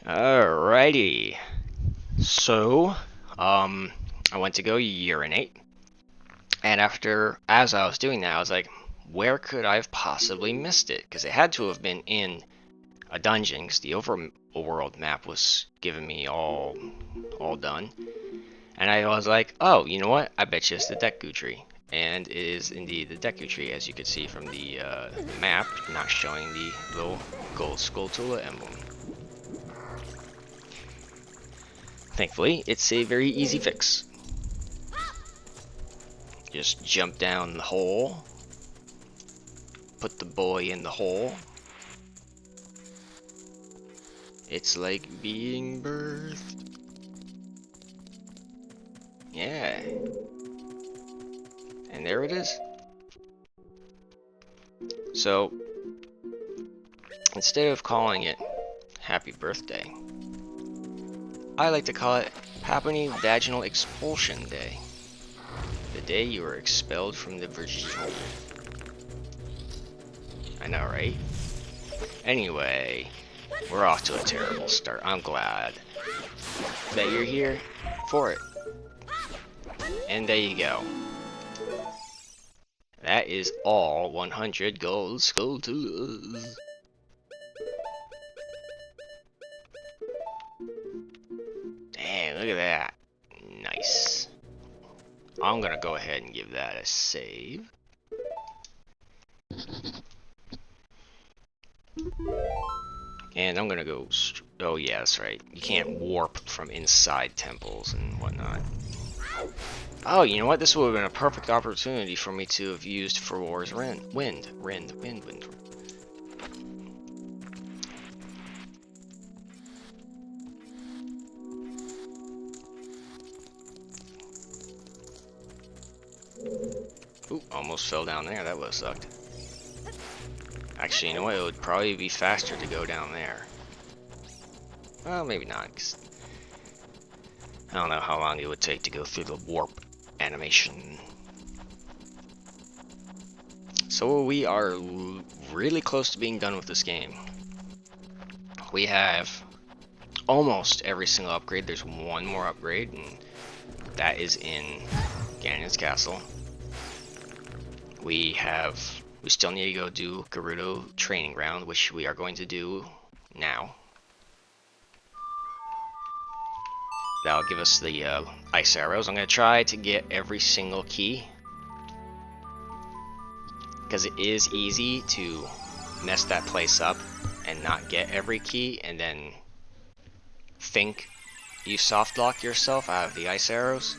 Alrighty. So, I went to go urinate, and as I was doing that, I was like, where could I have possibly missed it? Because it had to have been in a dungeon, because the overworld map was giving me all done. And I was like, oh, you know what? I bet you it's the Deku tree. And it is indeed the Deku tree, as you can see from the map, not showing the little gold Skulltula emblem. Thankfully, it's a very easy fix. Just jump down the hole, put the boy in the hole. It's like being birthed. Yeah. And there it is. So, instead of calling it Happy Birthday, I like to call it Happy Vaginal Expulsion Day. The day you were expelled from the vaginal. I know, right? Anyway, we're off to a terrible start. I'm glad that you're here for it. And there you go. That is all 100 gold Skulltulas. Dang, look at that. Nice. I'm gonna go ahead and give that a save. And I'm gonna go. Oh, yeah, that's right. You can't warp from inside temples and whatnot. Oh, you know what? This would have been a perfect opportunity for me to have used War's Wind. Ooh, almost fell down there. That would have sucked. Actually, you know what? It would probably be faster to go down there. Well, maybe not. 'Cause I don't know how long it would take to go through the warp animation. So we are really close to being done with this game. We have almost every single upgrade. There's one more upgrade, and that is in Ganon's Castle. We still need to go do Gerudo Training Ground, which we are going to do now. That'll give us the ice arrows. I'm going to try to get every single key, because it is easy to mess that place up and not get every key, and then think you soft lock yourself out of the ice arrows.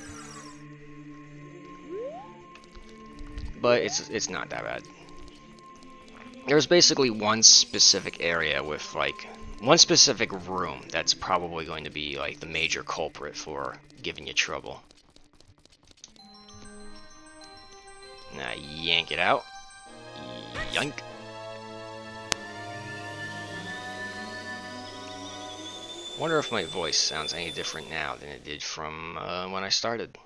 But it's not that bad. There's basically one specific area with like one specific room that's probably going to be like the major culprit for giving you trouble. Now yank it out. Yank. Wonder if my voice sounds any different now than it did from when I started.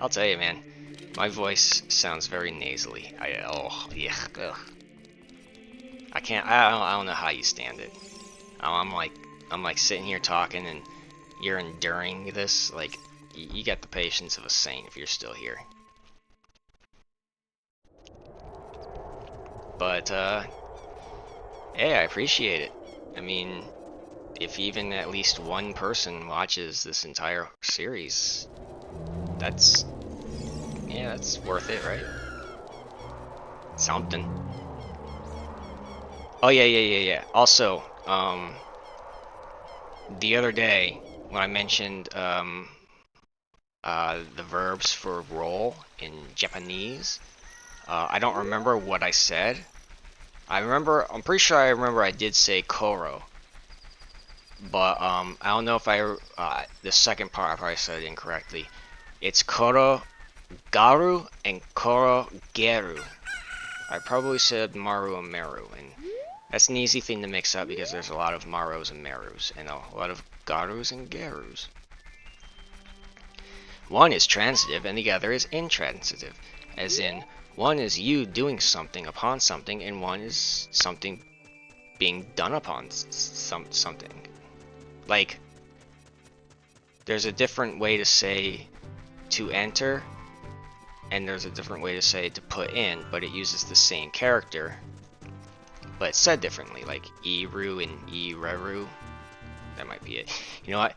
I'll tell you, man, my voice sounds very nasally. Ugh. I can't. I don't know how you stand it. I'm like sitting here talking, and you're enduring this. Like, you got the patience of a saint if you're still here. But hey, I appreciate it. I mean, if even at least one person watches this entire series, that's worth it, right? Something. Oh yeah. Also, the other day when I mentioned the verbs for roll in Japanese, I don't remember what I said. I'm pretty sure I remember I did say koro, but I don't know if the second part I probably said it incorrectly. It's koro garu and koro geru. I probably said maru and meru, and that's an easy thing to mix up because there's a lot of maros and merus, and a lot of garus and gerus. One is transitive and the other is intransitive, as in, one is you doing something upon something, and one is something being done upon something. Like, there's a different way to say to enter, and there's a different way to say to put in, but it uses the same character, but it's said differently, like Eru and Ireru. That might be it. You know what?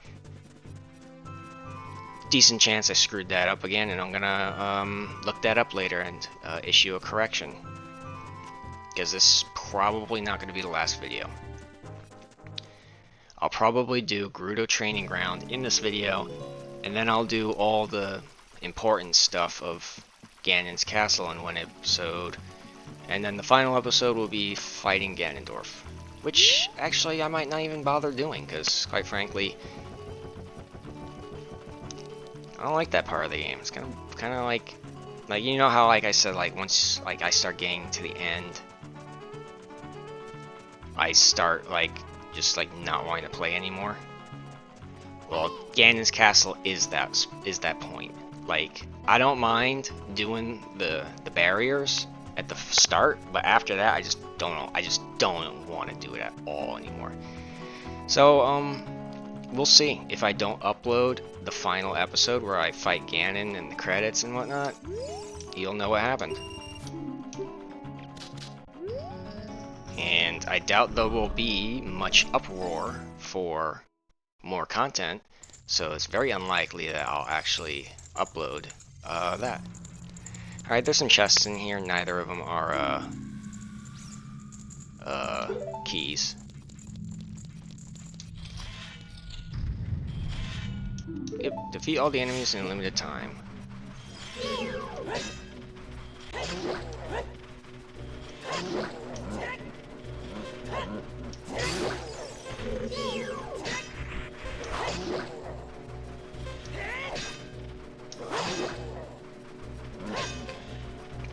Decent chance I screwed that up again, and I'm gonna look that up later and issue a correction, because this is probably not going to be the last video. I'll probably do Gerudo Training Ground in this video, and then I'll do all the important stuff of Ganon's Castle in one episode, and then the final episode will be fighting Ganondorf, which actually I might not even bother doing, because quite frankly, I don't like that part of the game. It's kind of like you know how, like I said, like once like I start getting to the end, I start like just like not wanting to play anymore. Well, Ganon's Castle is that point. Like, I don't mind doing the barriers at the start, but after that I just don't want to do it at all anymore. So we'll see. If I don't upload the final episode where I fight Ganon and the credits and whatnot, you'll know what happened. And I doubt there will be much uproar for more content, so it's very unlikely that I'll actually upload that. Alright, there's some chests in here. Neither of them are keys. Yep, defeat all the enemies in a limited time.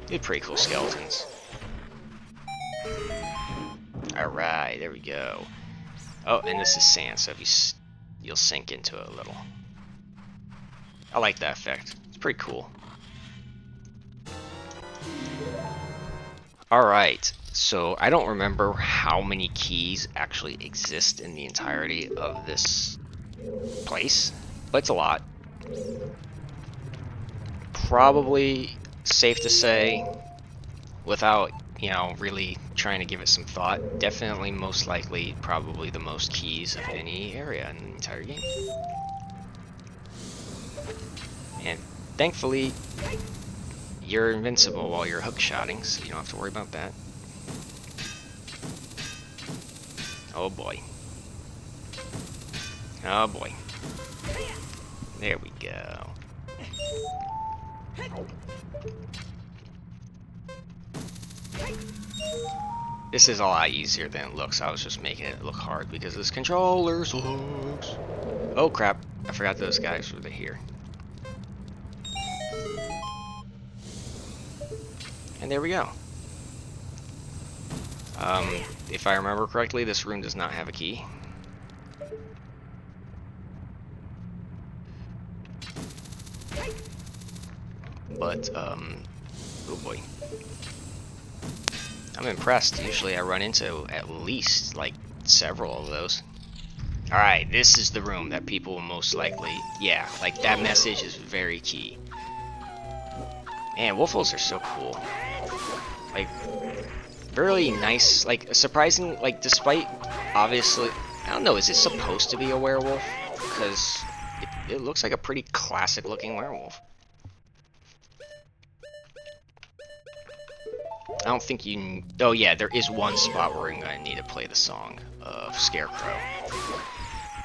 They're pretty cool skeletons. Alright, there we go. Oh, and this is sand, so if you'll sink into it a little. I like that effect. It's pretty cool. Alright, so I don't remember how many keys actually exist in the entirety of this place, but it's a lot. Probably safe to say, without, you know, really trying to give it some thought, definitely most likely probably the most keys of any area in the entire game. And thankfully, you're invincible while you're hookshotting, so you don't have to worry about that. Oh boy. Oh boy. There we go. This is a lot easier than it looks. I was just making it look hard because this controller sucks. Oh crap, I forgot those guys were here. And there we go. If I remember correctly, this room does not have a key. But, oh boy. I'm impressed. Usually I run into at least, like, several of those. Alright, this is the room that people will most likely... Yeah, like, that message is very key. Man, Wolfos are so cool. Like, really nice, like, surprising, like, despite, obviously... I don't know, is it supposed to be a werewolf? Because it looks like a pretty classic-looking werewolf. I don't think you... Oh yeah, there is one spot where I'm going to need to play the song of Scarecrow.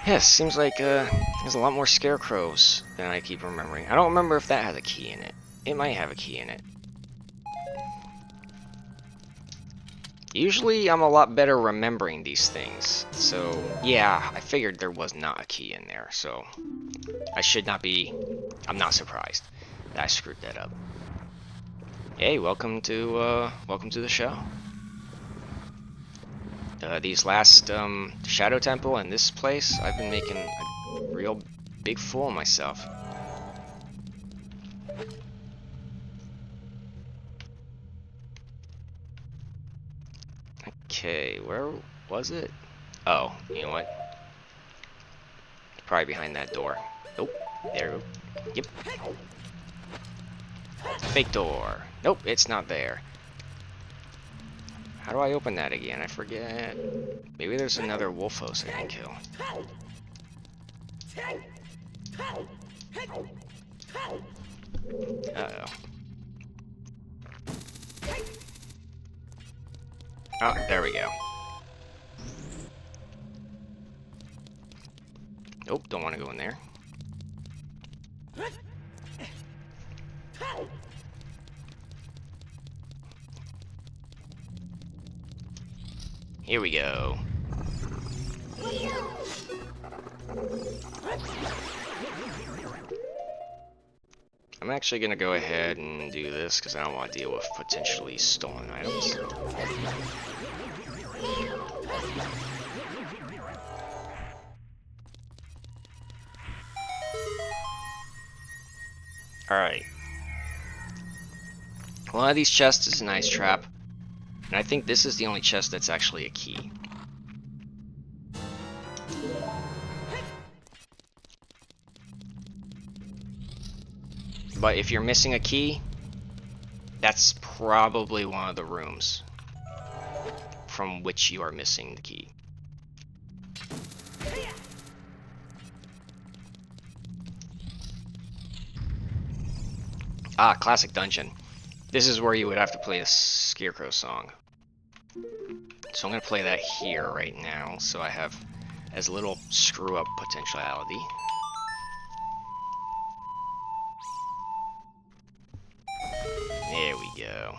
Yes, seems like there's a lot more Scarecrows than I keep remembering. I don't remember if that has a key in it. It might have a key in it. Usually I'm a lot better remembering these things. So yeah, I figured there was not a key in there. So I should not be... I'm not surprised that I screwed that up. Hey, welcome to the show. These last Shadow Temple and this place, I've been making a real big fool of myself. Okay, where Was it? Oh, you know what? It's probably behind that door. Nope. There we go. Yep. Fake door. Nope, it's not there. How do I open that again? I forget. Maybe there's another wolf host I can kill. Uh-oh. Oh, there we go. Nope, don't want to go in there. Here we go. I'm actually going to go ahead and do this because I don't want to deal with potentially stolen items. Alright. One of these chests is a nice trap, and I think this is the only chest that's actually a key. But if you're missing a key, that's probably one of the rooms from which you are missing the key. Ah, classic dungeon. This is where you would have to play a Scarecrow song. So I'm going to play that here right now, so I have as little screw-up potentiality. There we go.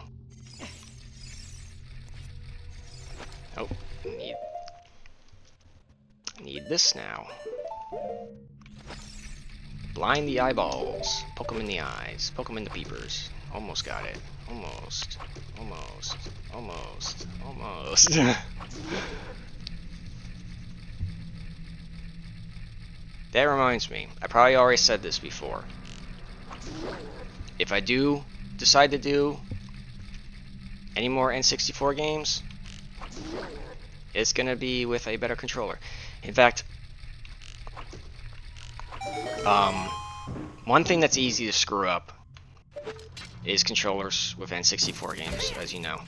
Oh, need this now. Blind the eyeballs. Poke them in the eyes. Poke them in the peepers. Almost got it. Almost. Almost. Almost. Almost. That reminds me. I probably already said this before. If I do decide to do any more N64 games, it's gonna be with a better controller. In fact, one thing that's easy to screw up is controllers with N64 games, as you know.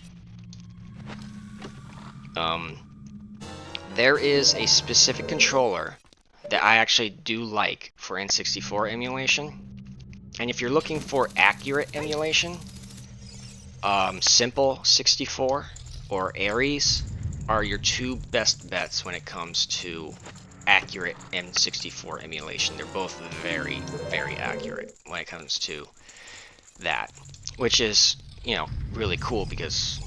There is a specific controller that I actually do like for N64 emulation. And if you're looking for accurate emulation, Simple 64 or Ares are your two best bets when it comes to accurate N64 emulation. They're both very, very accurate when it comes to that, which is, you know, really cool because,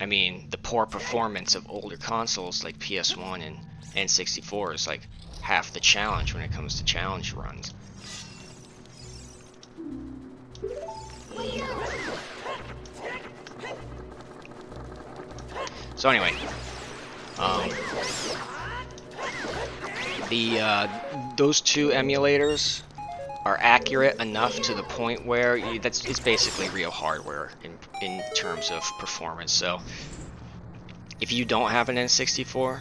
I mean, the poor performance of older consoles like PS1 and N64 is like half the challenge when it comes to challenge runs. So anyway, those two emulators are accurate enough to the point where it's basically real hardware in terms of performance. So if you don't have an N64,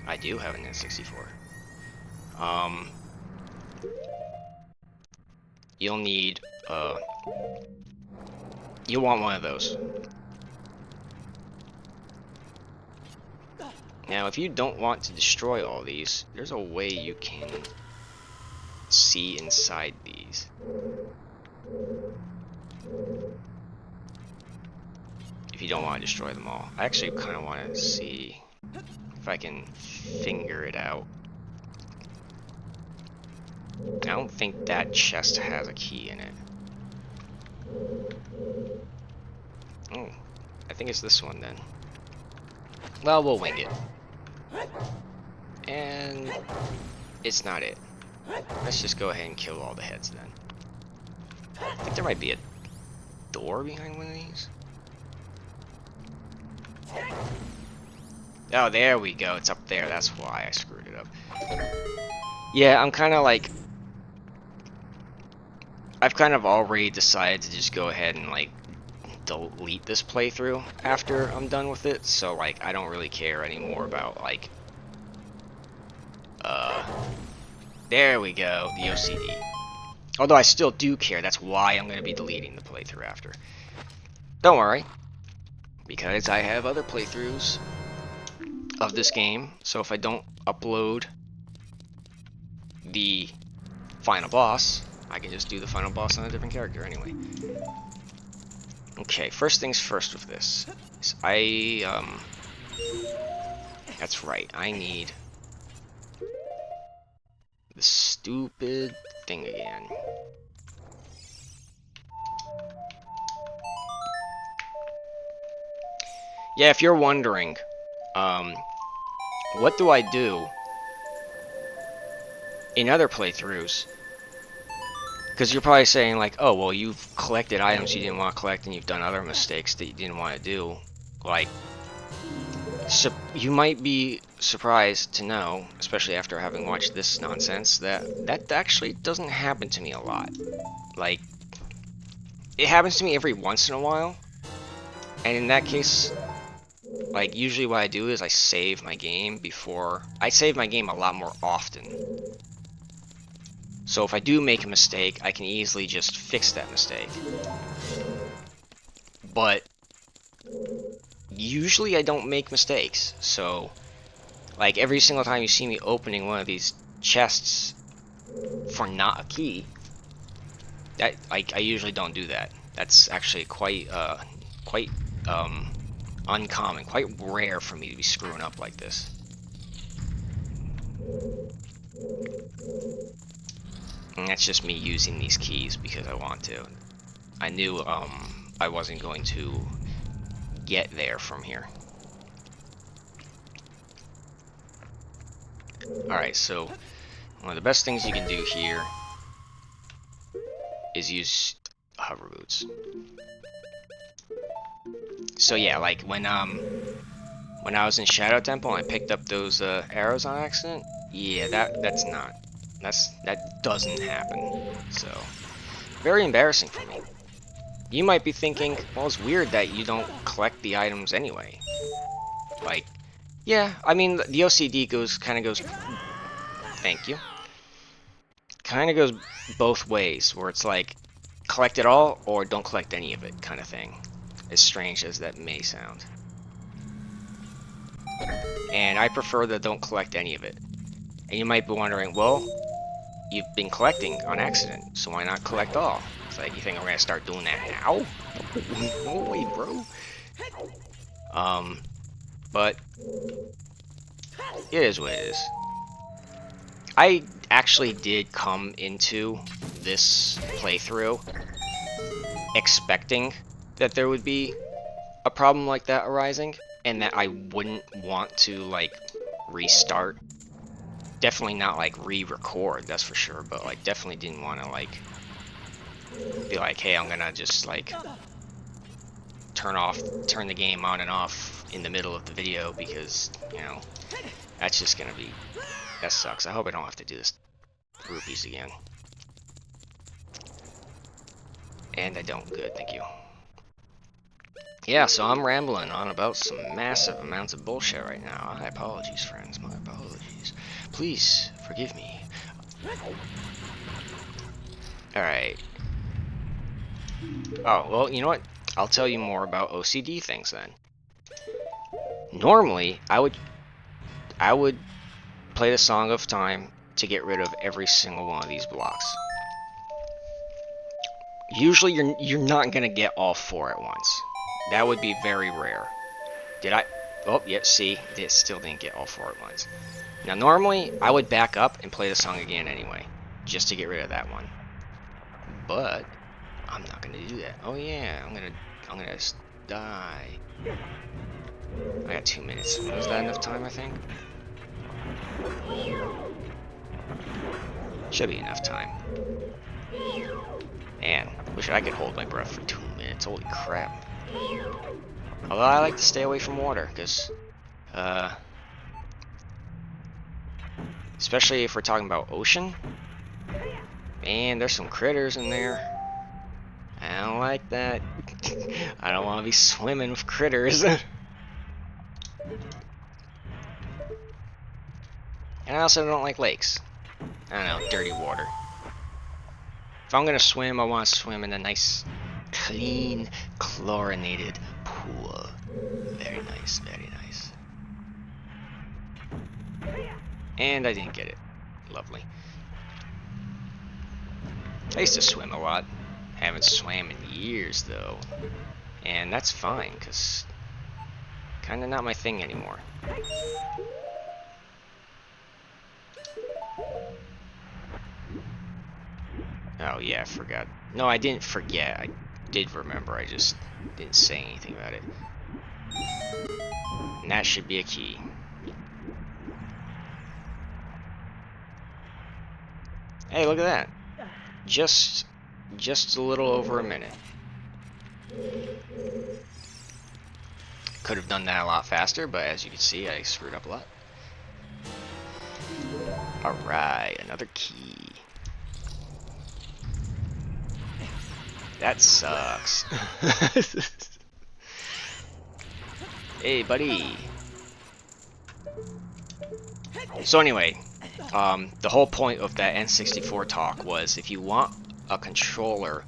I do have an N64. You'll need you'll want one of those. Now, if you don't want to destroy all these, there's a way you can see inside these. If you don't want to destroy them all. I actually kind of want to see if I can figure it out. I don't think that chest has a key in it. Oh, I think it's this one then. Well, we'll wing it. And it's not it. Let's just go ahead and kill all the heads then. I think there might be a door behind one of these. Oh, there we go. It's up there. That's why I screwed it up. Yeah, I'm kind of like... I've kind of already decided to just go ahead and, like, delete this playthrough after I'm done with it, so like I don't really care anymore about like there we go, the OCD. Although I still do care, that's why I'm going to be deleting the playthrough after. Don't worry, because I have other playthroughs of this game, so if I don't upload the final boss, I can just do the final boss on a different character anyway. Okay, first things first with this. Is that's right, I need the stupid thing again. Yeah, if you're wondering, what do I do in other playthroughs? Because you're probably saying like, oh, well, you've collected items you didn't want to collect and you've done other mistakes that you didn't want to do. Like, you might be surprised to know, especially after having watched this nonsense, that actually doesn't happen to me a lot. Like, it happens to me every once in a while, and in that case, like, usually what I do is I save my game before... I save my game a lot more often. So if I do make a mistake, I can easily just fix that mistake. But usually I don't make mistakes, so like every single time you see me opening one of these chests for not a key, that I usually don't do that. That's actually quite uncommon, quite rare for me to be screwing up like this. And that's just me using these keys because I want to. I knew I wasn't going to get there from here. Alright, so one of the best things you can do here is use hover boots. So yeah, like when I was in Shadow Temple and I picked up those arrows on accident, yeah, that doesn't happen. So very embarrassing for me. You might be thinking, well, it's weird that you don't collect the items anyway. Like, yeah, I mean the OCD kind of goes. Thank you. Kind of goes both ways, where it's like collect it all or don't collect any of it, kind of thing. As strange as that may sound. And I prefer the don't collect any of it. And you might be wondering, well, you've been collecting on accident, so why not collect all? It's like, you think I'm gonna start doing that now? No way, bro. But it is what it is. I actually did come into this playthrough expecting that there would be a problem like that arising, and that I wouldn't want to, like, restart. Definitely not, like, re-record, that's for sure, but, like, definitely didn't want to, like, be like, hey, I'm gonna just, like, turn the game on and off in the middle of the video, because, you know, that's just gonna be, that sucks. I hope I don't have to do this rupees again. And I don't. Good, thank you. Yeah, so I'm rambling on about some massive amounts of bullshit right now. My apologies, friends. My apologies. Please forgive me. Alright. Oh, well, you know what? I'll tell you more about OCD things then. Normally, I would play the Song of Time to get rid of every single one of these blocks. Usually, you're not gonna get all 4 at once. That would be very rare. Did I? Oh, yeah, see, it still didn't get all 4 at once. Now, normally, I would back up and play the song again anyway, just to get rid of that one. But I'm not gonna do that. Oh yeah, I'm gonna die. I got 2 minutes. Was that enough time? I think. Should be enough time. Man, wish I could hold my breath for 2 minutes. Holy crap. Although I like to stay away from water, because, especially if we're talking about ocean. Man, there's some critters in there. I don't like that. I don't want to be swimming with critters. And I also don't like lakes. I don't know, dirty water. If I'm gonna swim, I want to swim in a nice, clean, chlorinated pool. Very nice, very nice. And I didn't get it. Lovely. I used to swim a lot. Haven't swam in years, though. And that's fine, because kind of not my thing anymore. Oh, yeah, I forgot. No, I didn't forget. I did remember. I just didn't say anything about it. And that should be a key. Hey, look at that. Just a little over a minute. Could have done that a lot faster, but as you can see, I screwed up a lot. Alright, another key. That sucks. Hey, buddy. So anyway, the whole point of that N64 talk was if you want a controller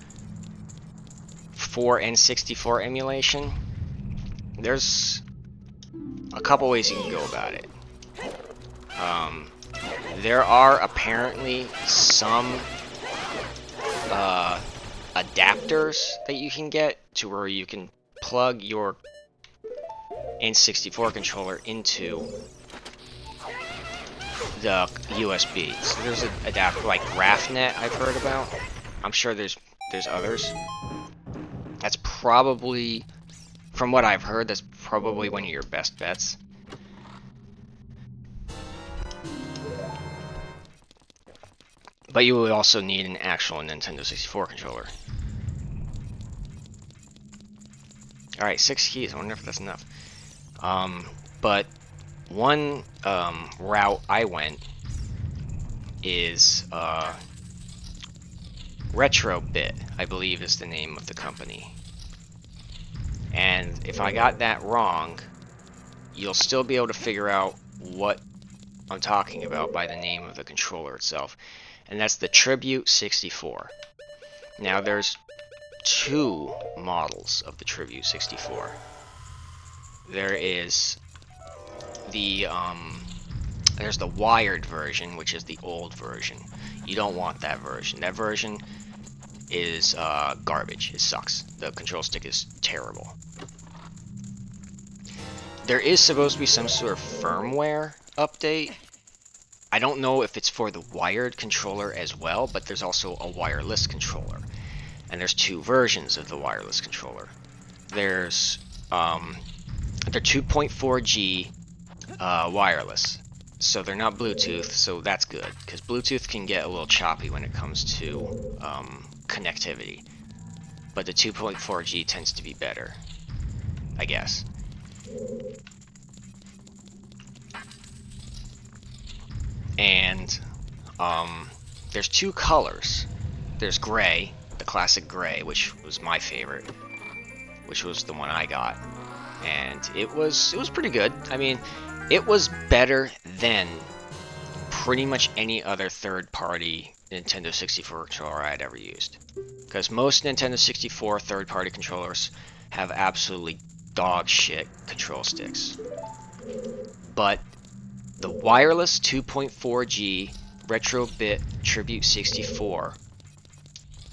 for N64 emulation, there's a couple ways you can go about it. There are apparently some adapters that you can get to where you can plug your N64 controller into the USB. So there's an adapter like GraphNet I've heard about. I'm sure there's others. That's probably, from what I've heard, that's probably one of your best bets. But you would also need an actual Nintendo 64 controller. Alright, 6 keys. I wonder if that's enough. But one route I went is Retrobit, I believe is the name of the company. And if I got that wrong, you'll still be able to figure out what I'm talking about by the name of the controller itself. And that's the Tribute 64. Now there's two models of the Tribute 64. There is the there's the wired version, which is the old version. You don't want that version. That version is garbage. It sucks. The control stick is terrible. There is supposed to be some sort of firmware update. I don't know if it's for the wired controller as well, but there's also a wireless controller. And there's two versions of the wireless controller. There's they're 2.4G wireless. So they're not Bluetooth, so that's good, because Bluetooth can get a little choppy when it comes to connectivity. But the 2.4G tends to be better, I guess. And there's two colors. There's gray, the classic gray, which was my favorite, which was the one I got. And it was pretty good. I mean, it was better than pretty much any other third-party Nintendo 64 controller I had ever used. Because most Nintendo 64 third-party controllers have absolutely dog shit control sticks. But the wireless 2.4G Retrobit Tribute 64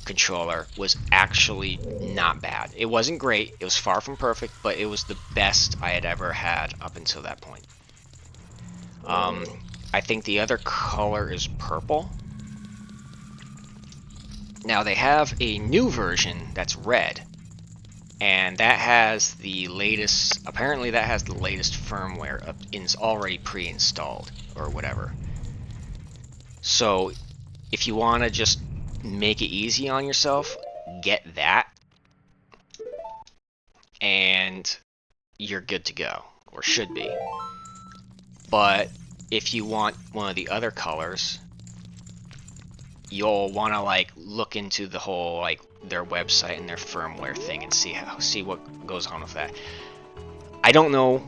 controller was actually not bad. It wasn't great, it was far from perfect, but it was the best I had ever had up until that point. I think the other color is purple. Now they have a new version that's red, and that has the latest, apparently that has the latest firmware already pre-installed, or whatever. So, if you want to just make it easy on yourself, get that, and you're good to go, or should be. But if you want one of the other colors, you'll want to like look into the whole like their website and their firmware thing and see what goes on with that. I don't know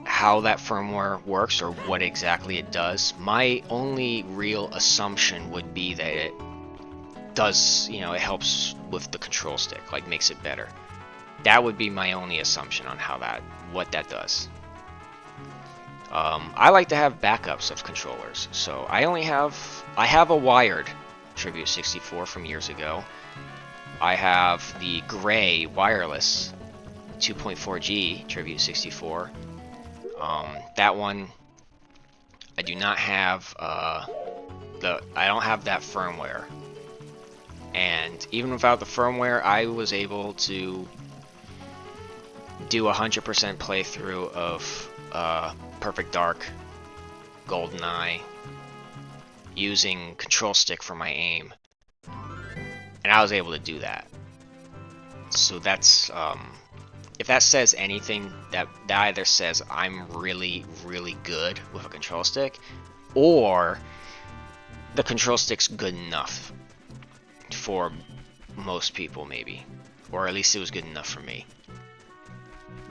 how that firmware works or what exactly it does. My only real assumption would be that it does, it helps with the control stick, like makes it better. That would be my only assumption on what that does. I like to have backups of controllers, so I have a wired Tribute 64 from years ago. I have the gray wireless 2.4G Tribute 64. That one, I do not have I don't have that firmware, and even without the firmware, I was able to do 100% playthrough of Perfect Dark, GoldenEye, using control stick for my aim, and I was able to do that. So that's if that says anything, that either says I'm really, really good with a control stick, or the control stick's good enough for most people, maybe. Or at least it was good enough for me.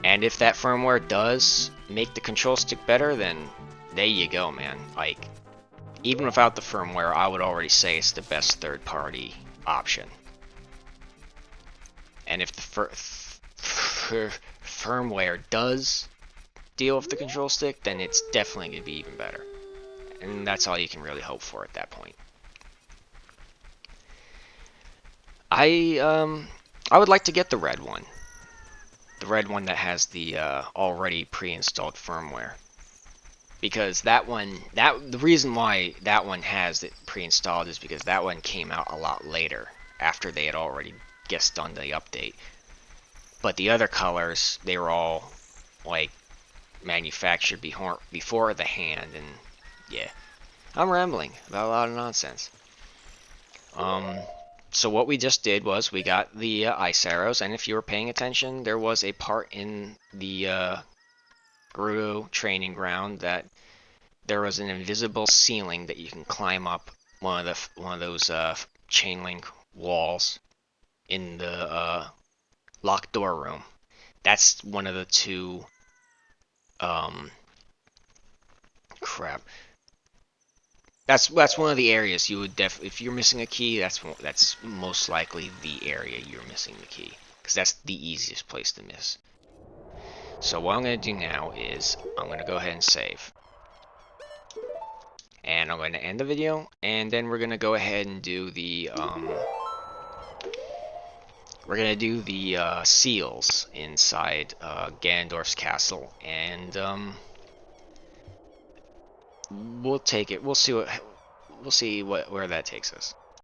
And if that firmware does make the control stick better, then there you go, man. Like, even without the firmware, I would already say it's the best third-party option. And if the firmware does deal with the control stick, then it's definitely going to be even better. And that's all you can really hope for at that point. I would like to get the red one. The red one that has the already pre-installed firmware. Because the reason why that one has it pre-installed is because that one came out a lot later, after they had already done the update. But the other colors, they were all like manufactured before the hand, and yeah. I'm rambling about a lot of nonsense. So what we just did was we got the ice arrows, and if you were paying attention, there was a part in the Gerudo training ground that there was an invisible ceiling that you can climb up one of those chain link walls in the locked door room. That's one of the two. Crap. That's one of the areas you would if you're missing a key, that's most likely the area you're missing the key, because that's the easiest place to miss. So what I'm going to do now is I'm going to go ahead and save. And I'm going to end the video, and then we're going to go ahead and do the seals inside Ganondorf's castle, and we'll take it. We'll see where that takes us.